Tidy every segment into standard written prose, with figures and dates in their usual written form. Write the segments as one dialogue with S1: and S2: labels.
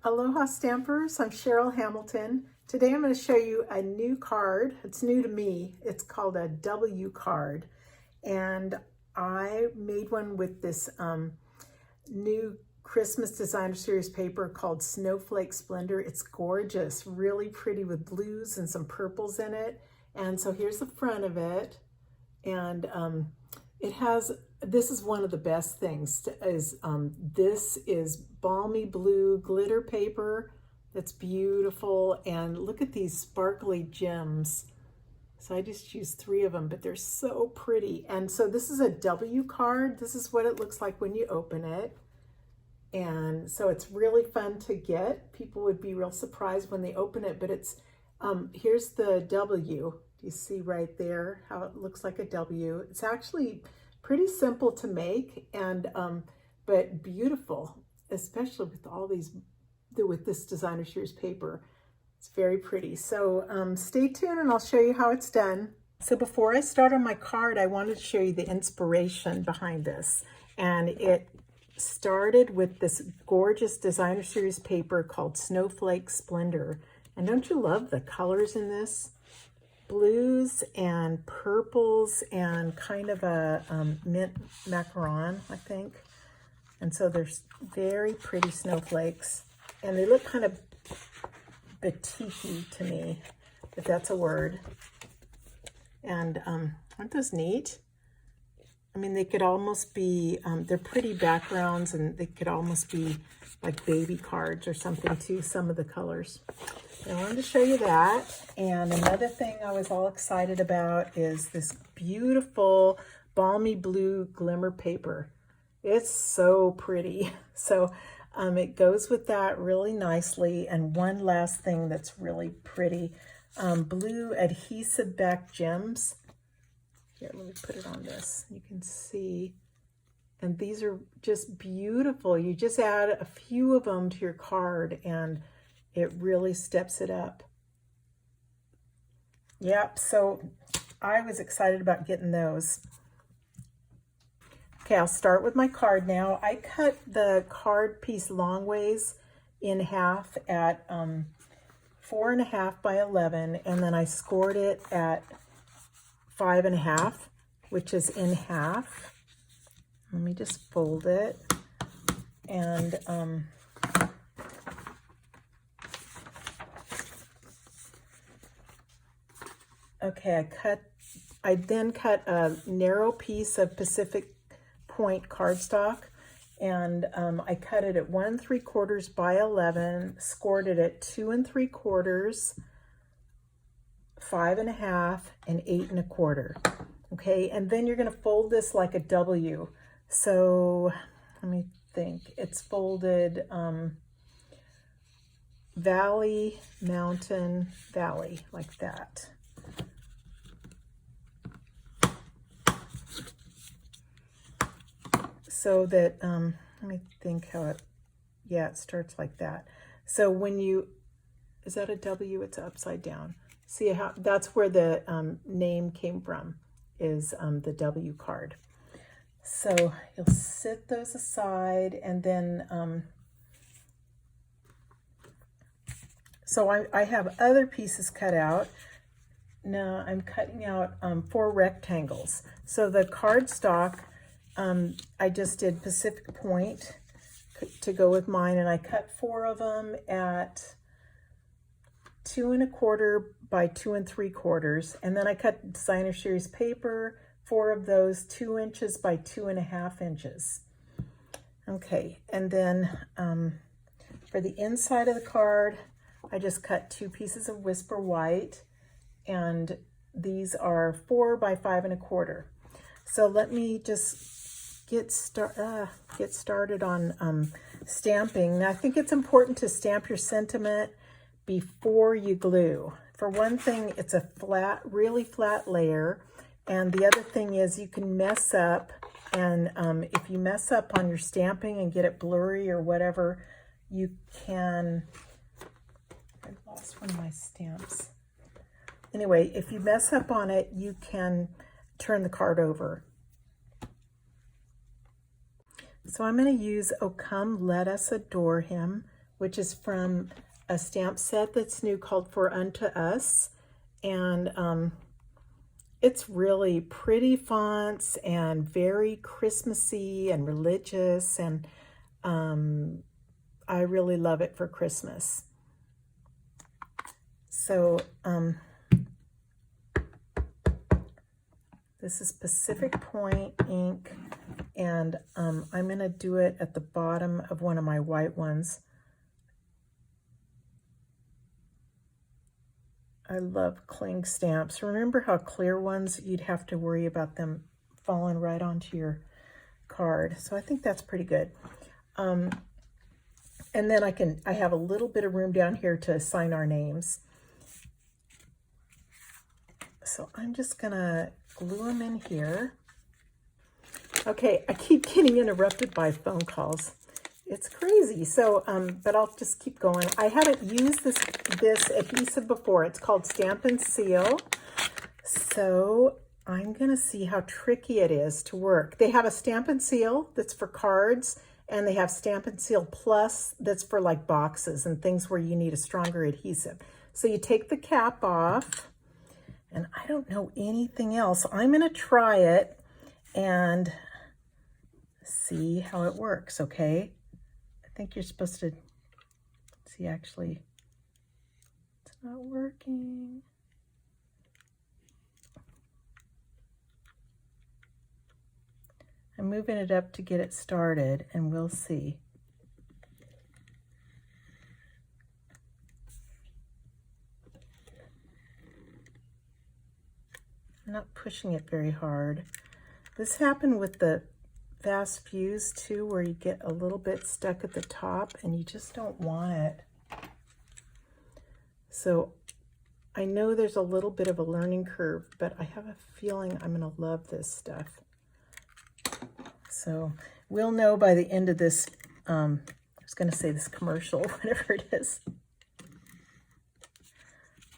S1: Aloha Stampers, I'm Cheryl Hamilton. Today I'm going to show you a new card. It's new to me. It's called a W card. And I made one with this new Christmas Designer Series paper called Snowflake Splendor. It's gorgeous, really pretty with blues and some purples in it. And so here's the front of it. And it has, this is one of the best things, this is balmy blue glitter paper that's beautiful, and look at these sparkly gems. So I just used 3 of them, but they're so pretty. And so this is a W card. This is what it looks like when you open it. And so it's really fun to get. People would be real surprised when they open it, but it's, here's the W. You see right there how it looks like a W. It's actually pretty simple to make, and but beautiful, especially with all these, with this Designer Series paper. It's very pretty. So stay tuned and I'll show you how it's done. So before I start on my card, I wanted to show you the inspiration behind this. And it started with this gorgeous Designer Series paper called Snowflake Splendor. And don't you love the colors in this? Blues and purples and kind of a mint macaron, I think. And so there's very pretty snowflakes. And they look kind of batik-y to me, if that's a word. And aren't those neat? I mean, they could almost be, they're pretty backgrounds, and they could almost be like baby cards or something too, some of the colors. I wanted to show you that. And another thing I was all excited about is this beautiful balmy blue glimmer paper. It's so pretty. So it goes with that really nicely. And one last thing that's really pretty, blue adhesive back gems. Here, let me put it on this. You can see. And these are just beautiful. You just add a few of them to your card and it really steps it up. Yep, so I was excited about getting those. Okay, I'll start with my card now. I cut the card piece long ways in half at 4.5 by 11, and then I scored it at 5.5, which is in half. Let me just fold it. And okay, I then cut a narrow piece of Pacific Point cardstock, and I cut it at 1 3/4 by 11, scored it at 2 3/4, 5.5, and 8 1/4. Okay, and then you're going to fold this like a W. So let me think. It's folded valley, mountain, valley, like that. So that, let me think how it, yeah, it starts like that. So when you, is that a W? It's upside down. See how, that's where the name came from, is the W card. So you'll sit those aside, and then, so I have other pieces cut out. Now I'm cutting out 4 rectangles. So the cardstock, I just did Pacific Point to go with mine, and I cut 4 of them at 2 1/4 by 2 3/4, and then I cut Designer Series paper, 4 of those 2 inches by 2.5 inches. Okay, and then for the inside of the card, I just cut 2 pieces of Whisper White, and these are 4 by 5 1/4. So let me just get started on stamping. Now, I think it's important to stamp your sentiment before you glue. For one thing, it's a flat, really flat layer, and the other thing is you can mess up, and if you mess up on your stamping and get it blurry or whatever, you can, one of my stamps. Anyway, if you mess up on it, you can turn the card over. So I'm going to use "Oh Come Let Us Adore Him," which is from a stamp set that's new called "For Unto Us." And it's really pretty fonts and very Christmassy and religious, and I really love it for Christmas. So this is Pacific Point ink, and I'm going to do it at the bottom of one of my white ones. I love cling stamps. Remember how clear ones, you'd have to worry about them falling right onto your card. So I think that's pretty good. And then I have a little bit of room down here to sign our names. So I'm just gonna glue them in here. Okay, I keep getting interrupted by phone calls. It's crazy. So, but I'll just keep going. I haven't used this adhesive before. It's called Stamp and Seal. So I'm going to see how tricky it is to work. They have a Stamp and Seal that's for cards, and they have Stamp and Seal Plus that's for like boxes and things where you need a stronger adhesive. So you take the cap off, and I don't know anything else. I'm going to try it and see how it works, okay? I think you're supposed to see, actually, it's not working. I'm moving it up to get it started, and we'll see. I'm not pushing it very hard. This happened with the Fast Fuse too, where you get a little bit stuck at the top and you just don't want it. So I know there's a little bit of a learning curve, but I have a feeling I'm going to love this stuff. So we'll know by the end of this, I was going to say this commercial, whatever it is.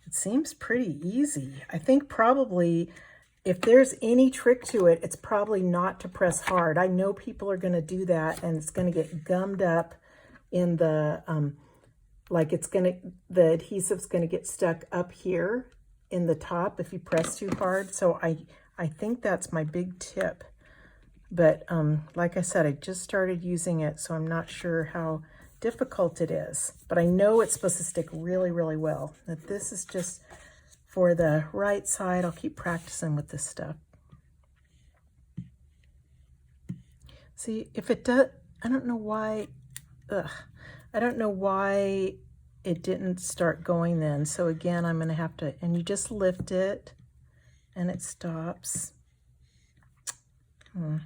S1: It seems pretty easy. I think probably if there's any trick to it, it's probably not to press hard. I know people are going to do that, and it's going to get gummed up in the, the adhesive's going to get stuck up here in the top if you press too hard. So I think that's my big tip. But like I said, I just started using it, so I'm not sure how difficult it is. But I know it's supposed to stick really, really well. That this is just for the right side. I'll keep practicing with this stuff. See, if it does, I don't know why, I don't know why it didn't start going then. So again, I'm gonna have to, and you just lift it and it stops. I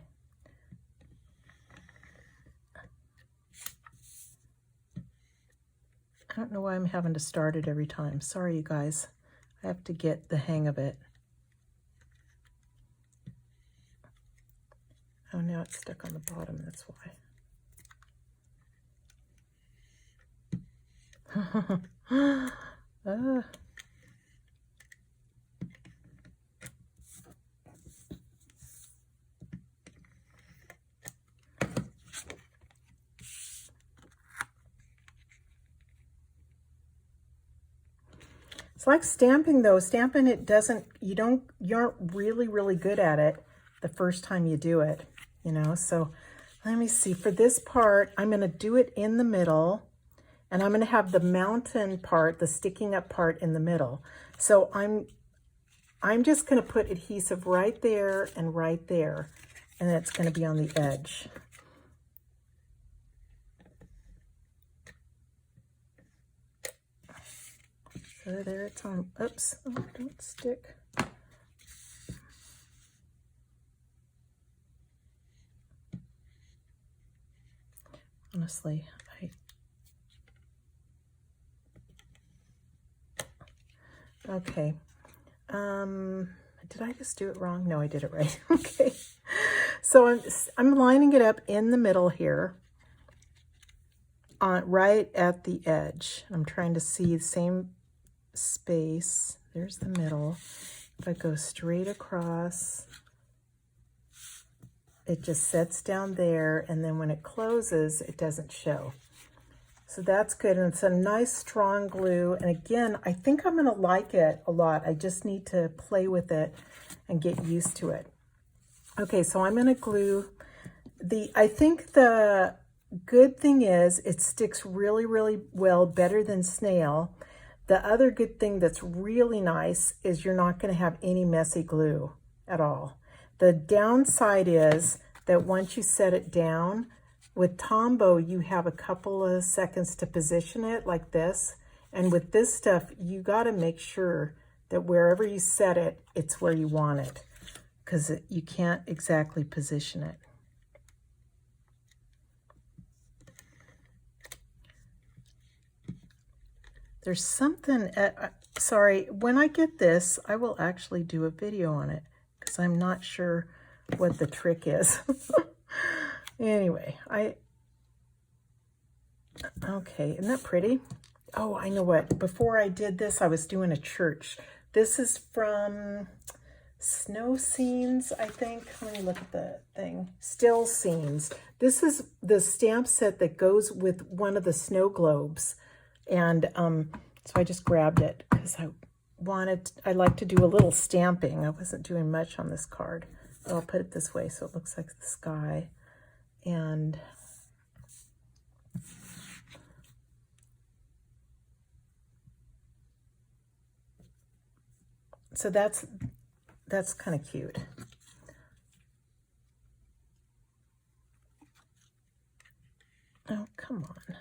S1: don't know why I'm having to start it every time. Sorry, you guys. I have to get the hang of it. Oh, now it's stuck on the bottom, that's why. It's like stamping though. Stamping, it doesn't, you aren't really, really good at it the first time you do it, you know? So let me see, for this part, I'm gonna do it in the middle, and I'm gonna have the mountain part, the sticking up part in the middle. So I'm just gonna put adhesive right there, and then it's gonna be on the edge. So there it's on. Oops, oh, don't stick. Honestly, okay. Did I just do it wrong? No, I did it right. Okay. So I'm lining it up in the middle here, right at the edge. I'm trying to see the same space, there's the middle. If I go straight across, it just sets down there, and then when it closes, it doesn't show. So that's good, and it's a nice strong glue. And again, I think I'm gonna like it a lot. I just need to play with it and get used to it. Okay, so I'm gonna glue I think the good thing is it sticks really, really well, better than snail. The other good thing that's really nice is you're not gonna have any messy glue at all. The downside is that once you set it down, with Tombow, you have a couple of seconds to position it like this. And with this stuff, you gotta make sure that wherever you set it, it's where you want it, because you can't exactly position it. There's something, sorry, when I get this, I will actually do a video on it, because I'm not sure what the trick is. Anyway, okay, isn't that pretty? Oh, I know what. Before I did this, I was doing a church. This is from Snow Scenes, I think. Let me look at the thing. Still Scenes. This is the stamp set that goes with one of the snow globes. And so I just grabbed it because I like to do a little stamping. I wasn't doing much on this card. I'll put it this way so it looks like the sky. And so that's kind of cute. Oh, come on.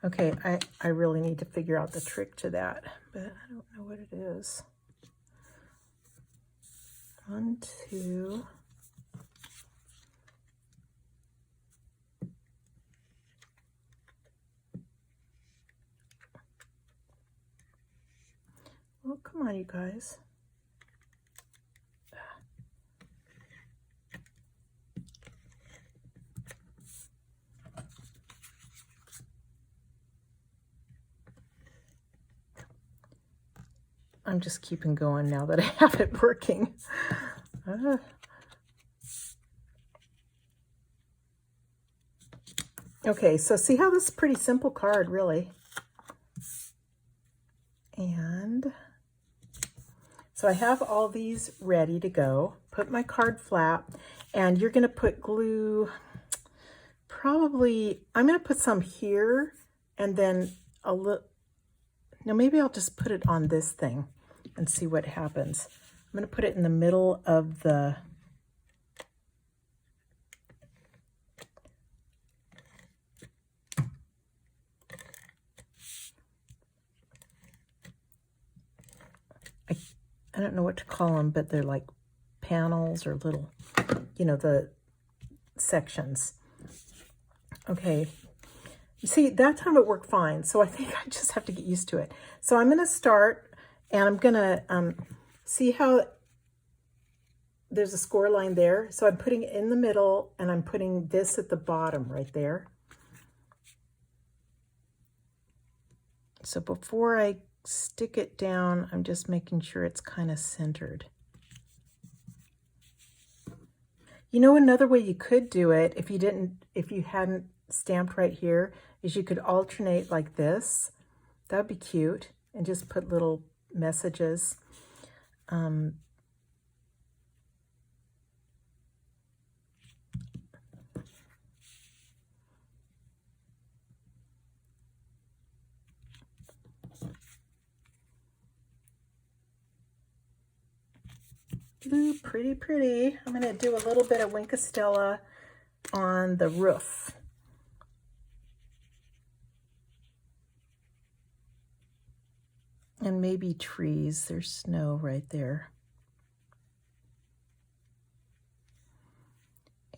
S1: Okay, I really need to figure out the trick to that, but I don't know what it is. 1, 2. Oh, come on, you guys. I'm just keeping going now that I have it working. Okay, so see how this is a pretty simple card, really. And so I have all these ready to go. Put my card flat, and you're gonna put glue, probably, I'm gonna put some here, and then a little, now maybe I'll just put it on this thing and see what happens. I'm gonna put it in the middle of the, I don't know what to call them, but they're like panels or little, you know, the sections. Okay, you see, that time it worked fine, so I think I just have to get used to it. So I'm gonna start, and I'm gonna see how there's a score line there. So I'm putting it in the middle, and I'm putting this at the bottom right there. So before I stick it down, I'm just making sure it's kind of centered. You know, another way you could do it, if you hadn't stamped right here, is you could alternate like this. That would be cute, and just put little messages. Ooh, pretty, pretty. I'm gonna do a little bit of Winkostella on the roof. And maybe trees. There's snow right there.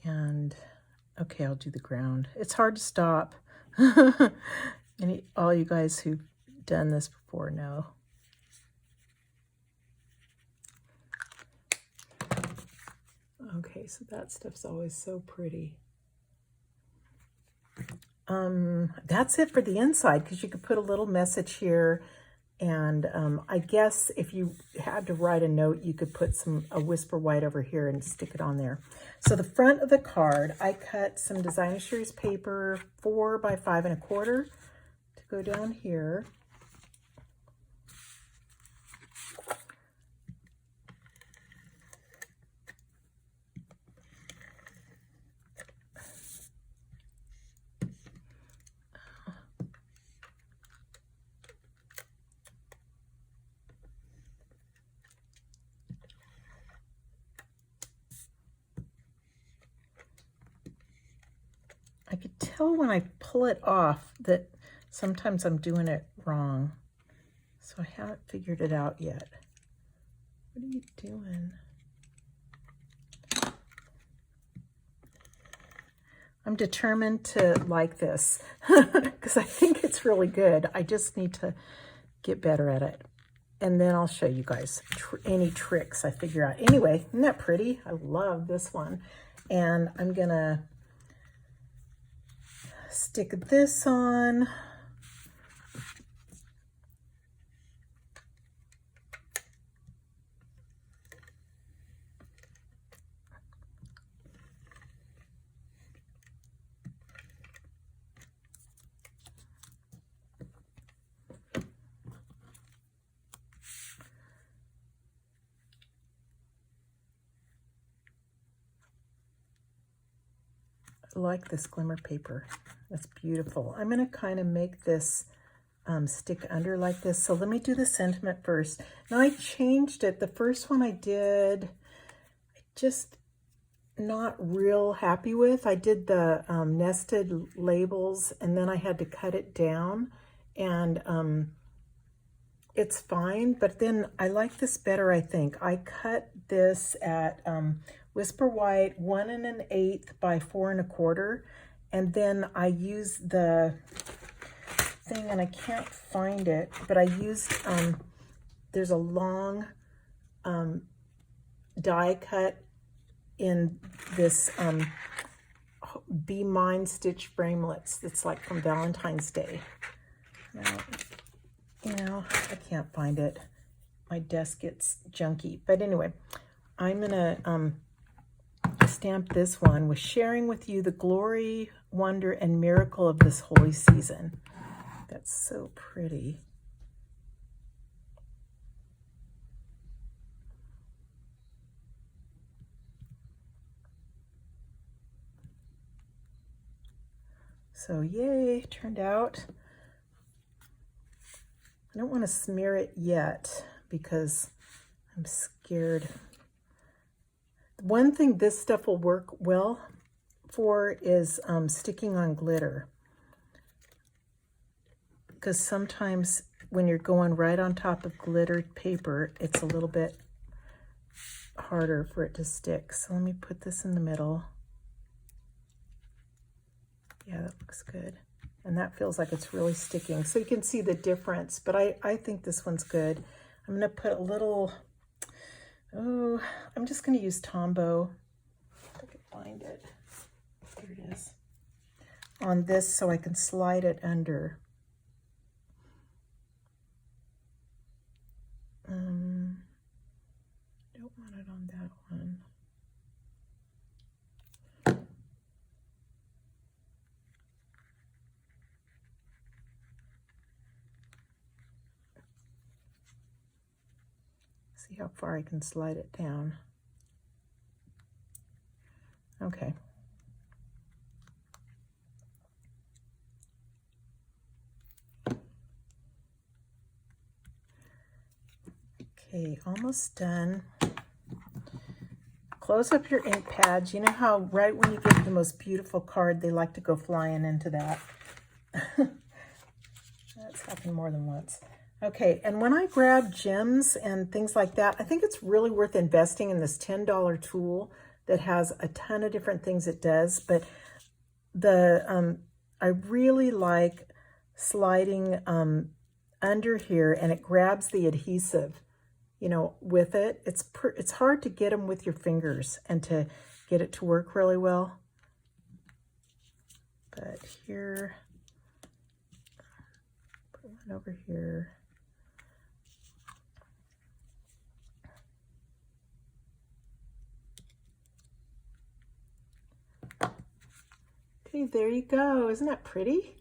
S1: And okay, I'll do the ground. It's hard to stop. All you guys who've done this before know. Okay, so that stuff's always so pretty. That's it for the inside, because you could put a little message here, and I guess if you had to write a note, you could put a whisper white over here and stick it on there. So the front of the card, I cut some designer series paper 4 by 5 1/4 to go down here. I could tell when I pull it off that sometimes I'm doing it wrong. So I haven't figured it out yet. What are you doing? I'm determined to like this because I think it's really good. I just need to get better at it. And then I'll show you guys any tricks I figure out. Anyway, isn't that pretty? I love this one. And I'm gonna stick this on. I like this glimmer paper. That's beautiful. I'm going to kind of make this stick under like this. So let me do the sentiment first. Now I changed it. The first one I did, I just not real happy with. I did the nested labels, and then I had to cut it down, and it's fine, but then I like this better, I think. I cut this at Whisper White 1 1/8 by 4 1/4, and then I used the thing, and I can't find it, but I used, there's a long die cut in this Be Mine stitch framelits that's like from Valentine's Day. Now, you know, I can't find it. My desk gets junky. But anyway, I'm gonna stamp this one with sharing with you the glory, wonder, and miracle of this holy season. That's so pretty. So yay, turned out. I don't want to smear it yet because I'm scared. One thing this stuff will work well for is sticking on glitter, because sometimes when you're going right on top of glittered paper, it's a little bit harder for it to stick. So let me put this in the middle. Yeah, that looks good. And that feels like it's really sticking. So you can see the difference, but I think this one's good. I'm gonna put a little, I'm just gonna use Tombow, if I can find it. Here it is. On this so I can slide it under. Don't want it on that one. See how far I can slide it down. Okay. Okay, almost done. Close up your ink pads. You know how right when you get the most beautiful card, they like to go flying into that. That's happened more than once. Okay, and when I grab gems and things like that, I think it's really worth investing in this $10 tool that has a ton of different things it does. But I really like sliding under here, and it grabs the adhesive you know, with it. It's hard to get them with your fingers and to get it to work really well. But here, put one over here. Okay, there you go. Isn't that pretty?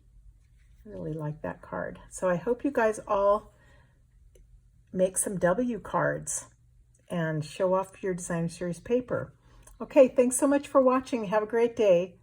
S1: I really like that card. So I hope you guys all make some W cards and show off your designer series paper. Okay, thanks so much for watching. Have a great day.